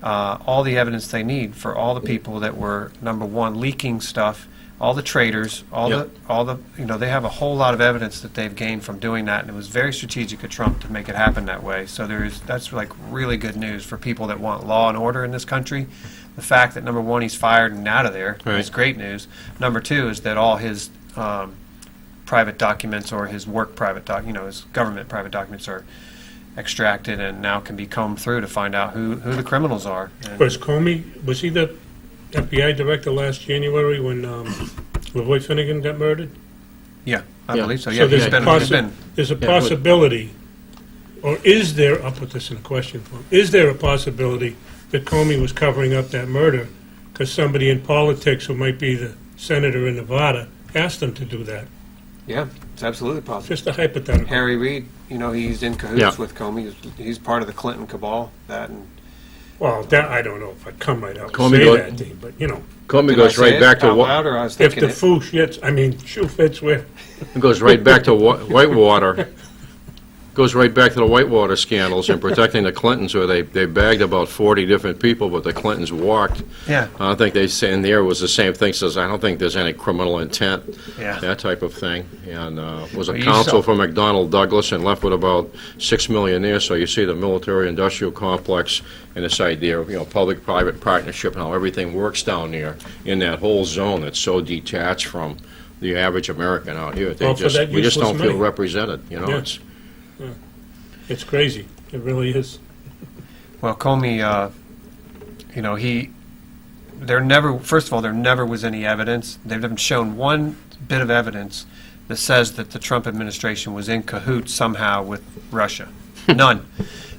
all the evidence they need for all the people that were, number one, leaking stuff, all the traitors, they have a whole lot of evidence that they've gained from doing that, and it was very strategic of Trump to make it happen that way. So that's like really good news for people that want law and order in this country. The fact that, number one, he's fired and out of there is great news. Number two is that all his private documents or his work his government private documents are extracted and now can be combed through to find out who the criminals are. And Was he the FBI director last January when LaVoy Finnegan got murdered? yeah, I Yeah. believe so. So Yeah, there's he's a been possibility, or is there, I'll put this in a question form, is there a possibility that Comey was covering up that murder because somebody in politics who might be the senator in Nevada asked him to do that? yeah, it's absolutely possible. Just a hypothetical. Harry Reid, he's in cahoots Yeah. with Comey. He's part of the Clinton cabal. Well, that, I don't know if I'd come right out Comey and say go- that, Dean, but, Comey Did I goes say right it back to out loud, or I was if thinking the it? shoe fits where? Whitewater. Goes right back to the Whitewater scandals and protecting the Clintons, where they bagged about 40 different people, but the Clintons walked. Yeah. I don't think they say in there was the same thing, says, I don't think there's any criminal intent, Yeah. that type of thing. And was a Well, you counsel saw- for McDonnell Douglas and left with about $6 million there, so you see the military-industrial complex and this idea of, public-private partnership and how everything works down there in that whole zone that's so detached from the average American out here. Well, for that We just useless don't feel money. represented, Yeah. It's crazy. It really is. Well, Comey, first of all, there never was any evidence. They haven't shown one bit of evidence that says that the Trump administration was in cahoots somehow with Russia. None.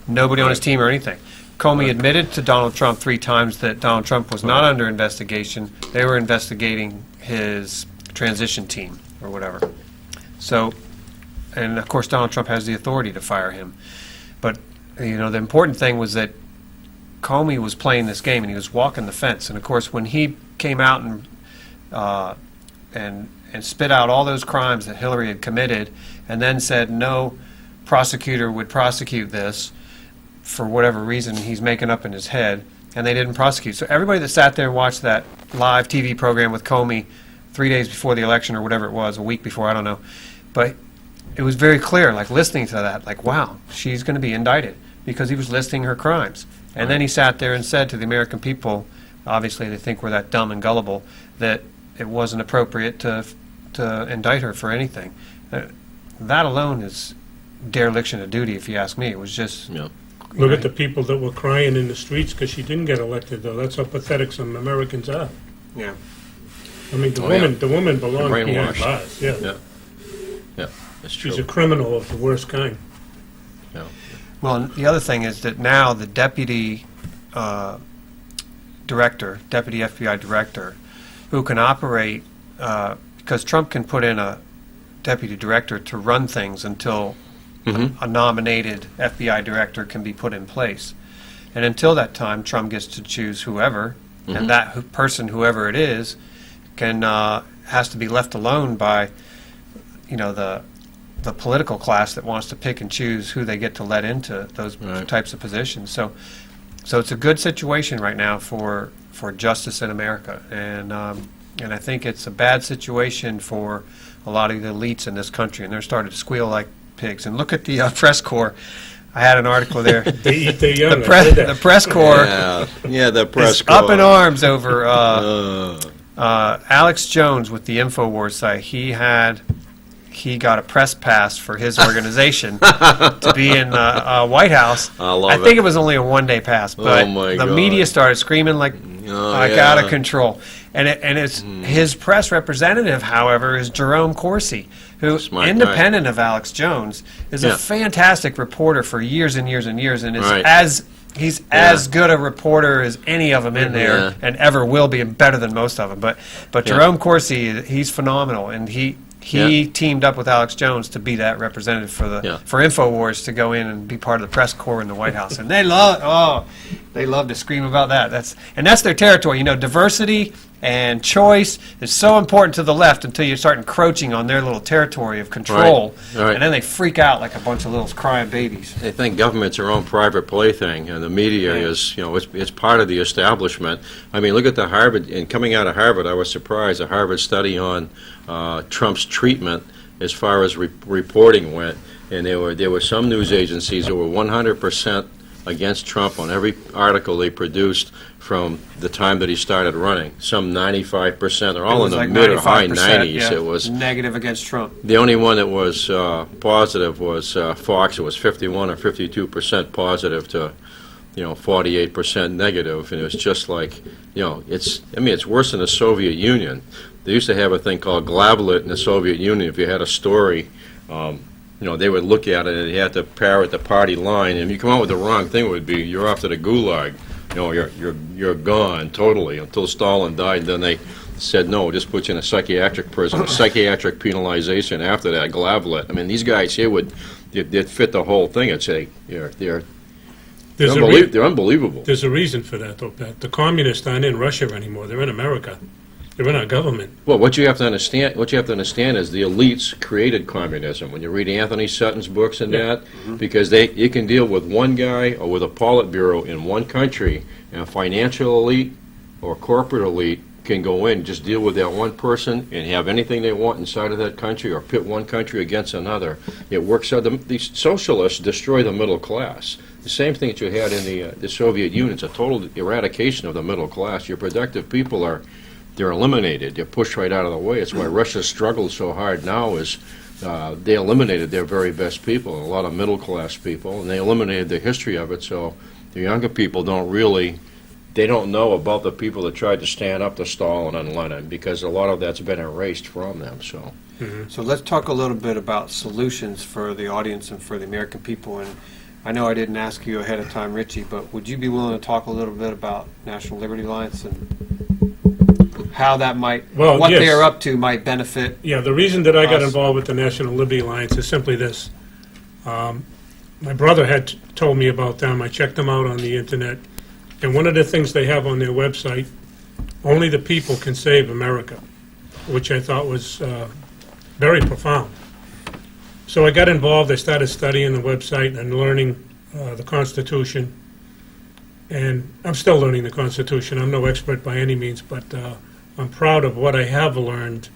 Nobody on his team or anything. Comey admitted to Donald Trump 3 times that Donald Trump was not under investigation. They were investigating his transition team or whatever. So, and of course Donald Trump has the authority to fire him. But, the important thing was that Comey was playing this game and he was walking the fence. And of course when he came out and spit out all those crimes that Hillary had committed and then said no prosecutor would prosecute this for whatever reason he's making up in his head, and they didn't prosecute. So everybody that sat there and watched that live TV program with Comey 3 days before the election or whatever it was, a week before, I don't know, but it was very clear, like listening to that, like, wow, she's going to be indicted, because he was listing her crimes. And then he sat there and said to the American people, obviously they think we're that dumb and gullible, that it wasn't appropriate to indict her for anything. That alone is dereliction of duty, if you ask me. It was just... Yeah. Look at the people that were crying in the streets because she didn't get elected, though. That's how pathetic some Americans are. Yeah. I mean, the Oh, yeah. woman belongs behind Brainwashed. bars. Yeah. Yeah. Yeah, that's true. She's a criminal of the worst kind. Yeah. Well, and the other thing is that now the deputy FBI director, who can operate, because Trump can put in a deputy director to run things until a nominated FBI director can be put in place. And until that time, Trump gets to choose whoever, and that person, whoever it is, has to be left alone by, the political class that wants to pick and choose who they get to let into those types of positions. So it's a good situation right now for justice in America, and I think it's a bad situation for a lot of the elites in this country, and they're starting to squeal like pigs. And look at the press corps. I had an article there. They eat their young. The press corps The press is up in arms over Alex Jones with the InfoWars site. He got a press pass for his organization to be in the White House. I think it was only a one-day pass, but my the God. media started screaming like out of control. And it's his press representative, however, is Jerome Corsi, who, Smart independent of Alex Jones, is a fantastic reporter for years and years and years, and is he's as good a reporter as any of them in there, and ever will be, and better than most of them. But Jerome Corsi, he's phenomenal, and he teamed up with Alex Jones to be that representative for InfoWars to go in and be part of the press corps in the White House, and they love to scream about that. That's their territory. Diversity and choice is so important to the left until you start encroaching on their little territory of control, Right. and then they freak out like a bunch of little crying babies. They think government's their own private plaything, and the media is, it's part of the establishment. I mean, look at the Harvard, and coming out of Harvard, I was surprised, a Harvard study on Trump's treatment as far as reporting went, and there were some news agencies that were 100% against Trump on every article they produced from the time that he started running. Some 95%, they're all in the mid or high 90s. Yeah, It was negative against Trump. the only one that was positive was Fox. It was 51 or 52% positive to 48% negative, and it was just like, it's worse than the Soviet Union. They used to have a thing called Glavlit in the Soviet Union. If you had a story, they would look at it and they had to parrot the party line, and if you come out with the wrong thing, it would be, you're off to the gulag. You're gone totally until Stalin died. Then they said, no, just put you in a psychiatric prison, psychiatric penalization after that, Glavlit. I mean, these guys here they'd fit the whole thing. I'd say they're unbelievable. There's a reason for that, though, Pat. The communists aren't in Russia anymore. They're in America. They're in our government. Well, what you have to understand is the elites created communism. When you read Anthony Sutton's books and that, because you can deal with one guy or with a Politburo in one country, and a financial elite or corporate elite can go in, just deal with that one person and have anything they want inside of that country, or pit one country against another. It works out. The socialists destroy the middle class. The same thing that you had in the Soviet Union. It's a total eradication of the middle class. Your productive people they're eliminated. They're pushed right out of the way. It's why Russia struggled so hard now is they eliminated their very best people, a lot of middle class people, and they eliminated the history of it. So the younger people they don't know about the people that tried to stand up to Stalin and Lenin, because a lot of that's been erased from them. So, So let's talk a little bit about solutions for the audience and for the American people. And I know I didn't ask you ahead of time, Richie, but would you be willing to talk a little bit about National Liberty Alliance and how that might, what yes. they're up to might benefit? Yeah, the reason that I got us. involved with the National Liberty Alliance is simply this. My brother had told me about them. I checked them out on the internet. And one of the things they have on their website, only the people can save America, which I thought was very profound. So I got involved. I started studying the website and learning the Constitution. And I'm still learning the Constitution. I'm no expert by any means, but I'm proud of what I have learned,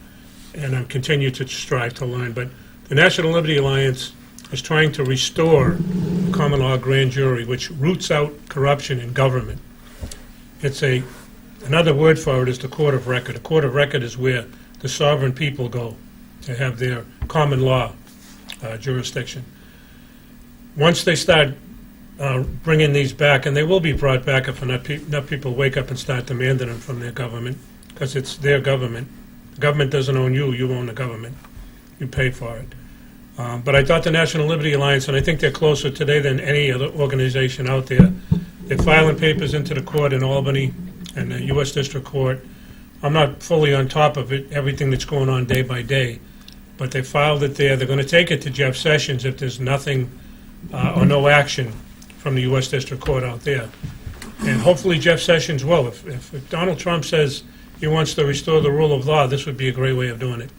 and I continue to strive to learn. But the National Liberty Alliance is trying to restore the common law grand jury, which roots out corruption in government. It's another word for it is the court of record. A court of record is where the sovereign people go to have their common law jurisdiction. Once they start bringing these back, and they will be brought back if enough people wake up and start demanding them from their government, because it's their government. The government doesn't own you, you own the government. You pay for it. But I thought the National Liberty Alliance, and I think they're closer today than any other organization out there. They're filing papers into the court in Albany and the U.S. District Court. I'm not fully on top of it, everything that's going on day by day, but they filed it there. They're going to take it to Jeff Sessions if there's nothing or no action from the U.S. District Court out there. And hopefully Jeff Sessions will. If Donald Trump says he wants to restore the rule of law, this would be a great way of doing it.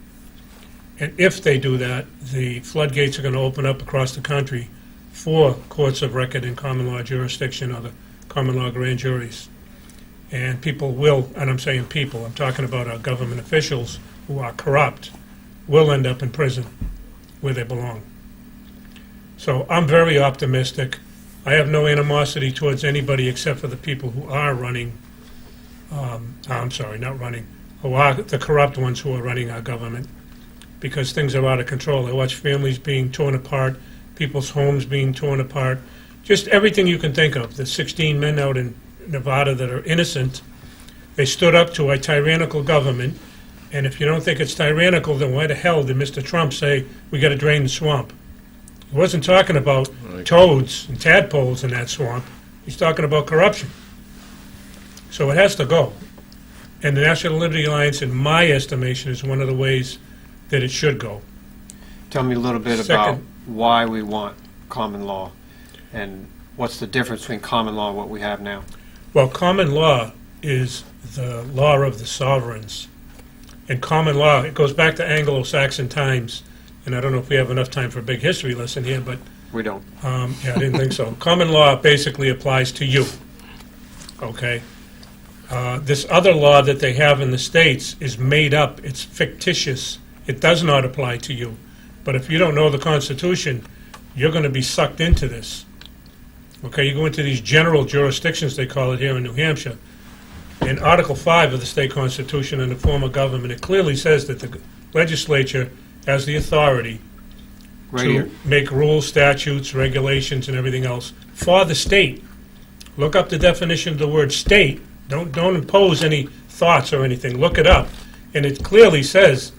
And if they do that, the floodgates are going to open up across the country for courts of record in common law jurisdiction or the common law grand juries. And people will, and I'm saying people, I'm talking about our government officials who are corrupt, will end up in prison where they belong. So I'm very optimistic. I have no animosity towards anybody except for the people who are running, I'm sorry, not running, who are the corrupt ones who are running our government, because things are out of control. I watch families being torn apart, people's homes being torn apart, just everything you can think of. The 16 men out in Nevada that are innocent, they stood up to a tyrannical government, and if you don't think it's tyrannical, then why the hell did Mr. Trump say we got to drain the swamp? He wasn't talking about toads and tadpoles in that swamp. He's talking about corruption. So it has to go. And the National Liberty Alliance, in my estimation, is one of the ways that it should go. Tell me a little bit Second. about why we want common law and what's the difference between common law and what we have now. Well, common law is the law of the sovereigns. And common law, it goes back to Anglo-Saxon times, and I don't know if we have enough time for a big history lesson here, but We don't. yeah, I didn't think so. Common law basically applies to you, okay? This other law that they have in the States is made up, it's fictitious. It does not apply to you. But if you don't know the Constitution, you're going to be sucked into this. Okay, you go into these general jurisdictions, they call it here in New Hampshire. In Article 5 of the state constitution and the form of government, it clearly says that the legislature has the authority Right here. to make rules, statutes, regulations, and everything else for the state. Look up the definition of the word state. Don't impose any thoughts or anything. Look it up. And it clearly says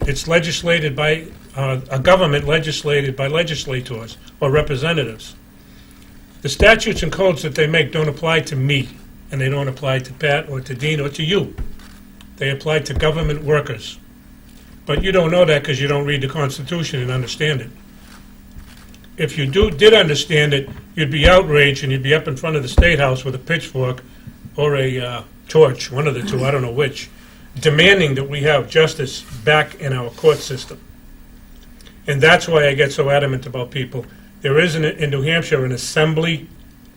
it's legislated by a government legislated by legislators or representatives. The statutes and codes that they make don't apply to me, and they don't apply to Pat or to Dean or to you. They apply to government workers. But you don't know that because you don't read the Constitution and understand it. If you did understand it, you'd be outraged and you'd be up in front of the State House with a pitchfork or a torch, one of the two, I don't know which, demanding that we have justice back in our court system. And that's why I get so adamant about people. There is in New Hampshire an assembly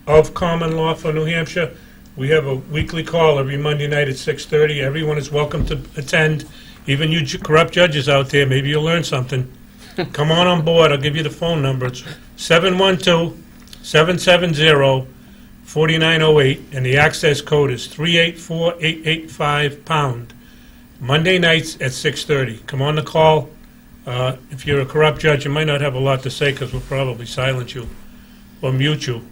of common law for New Hampshire. We have a weekly call every Monday night at 6:30. Everyone is welcome to attend. Even you corrupt judges out there, maybe you'll learn something. Come on board. I'll give you the phone number. It's 712-770-4908, and the access code is 384885#. Monday nights at 6:30. Come on the call. If you're a corrupt judge, you might not have a lot to say because we'll probably silence you or mute you.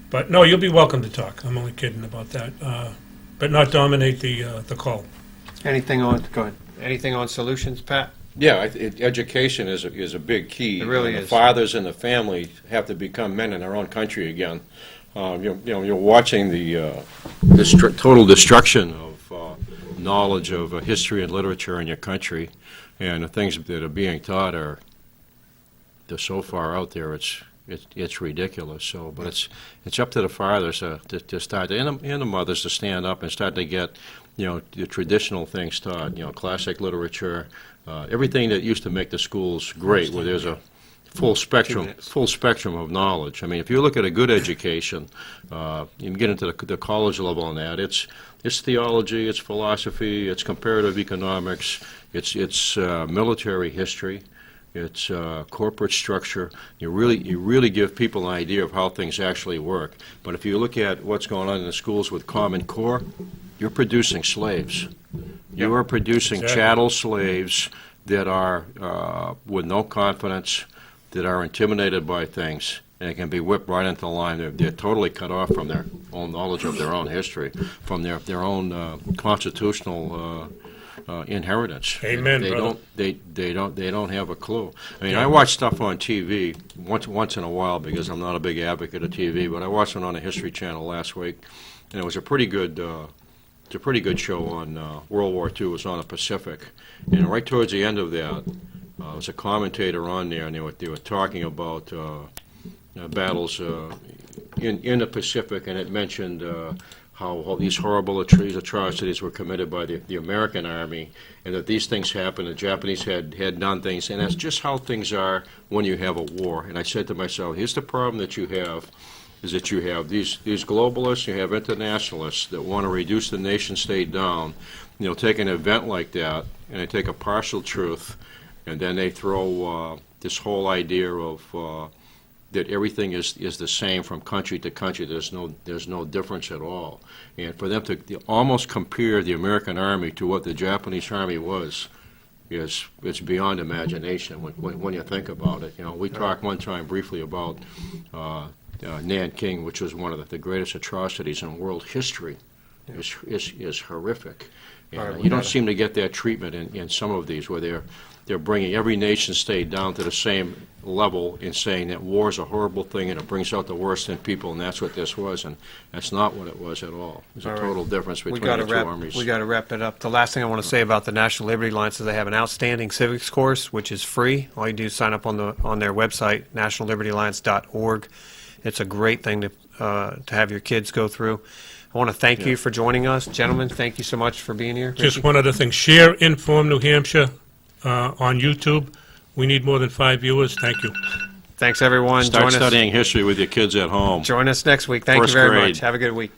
But no, you'll be welcome to talk. I'm only kidding about that. But not dominate the call. Anything on, go ahead. Anything on solutions, Pat? Yeah, education is a big key. It really The is. fathers and the family have to become men in their own country again. You're watching the total destruction of knowledge of history and literature in your country, and the things that are being taught they're so far out there. It's ridiculous. So, but it's up to the fathers to start, and the mothers to stand up and start to get, the traditional things taught. Classic literature, everything that used to make the schools great, where there's a full spectrum of knowledge. I mean, if you look at a good education, you can get into the college level on that. It's theology, it's philosophy, it's comparative economics, it's military history. It's corporate structure. You really give people an idea of how things actually work. But if you look at what's going on in the schools with Common Core, you're producing slaves. You are producing chattel slaves that are with no confidence, that are intimidated by things, and it can be whipped right into the line. They're totally cut off from their own knowledge of their own history, from their own constitutional inheritance. Amen, brother. They don't have a clue. I mean, I watch stuff on TV once in a while because I'm not a big advocate of TV, but I watched it on the History Channel last week, and it was a pretty good show on World War II. It was on the Pacific, and right towards the end of that, there was a commentator on there, and they were talking about battles in the Pacific, and it mentioned how these horrible atrocities were committed by the American Army, and that these things happened, the Japanese had done things, and that's just how things are when you have a war. And I said to myself, here's the problem that you have, is that you have these globalists, you have internationalists that want to reduce the nation state down. Take an event like that, and they take a partial truth, and then they throw this whole idea of that everything is the same from country to country. There's no difference at all. And for them to almost compare the American Army to what the Japanese Army was, it's beyond imagination when you think about it. We talked one time briefly about Nanking, which was one of the greatest atrocities in world history. Is horrific. And you don't seem to get that treatment in some of these, where they're bringing every nation state down to the same level in saying that war is a horrible thing and it brings out the worst in people, and that's what this was, and that's not what it was at all. There's a total difference between the two armies. We got to wrap it up. The last thing I want to say about the National Liberty Alliance is they have an outstanding civics course, which is free. All you do is sign up on their website, nationallibertyalliance.org. It's a great thing to have your kids go through. I want to thank you for joining us. Gentlemen, thank you so much for being here. Just one other thing. Share Inform New Hampshire on YouTube. We need more than 5 viewers. Thank you. Thanks, everyone. Start studying history with your kids at home. Join us next week. Thank you very much. Have a good week.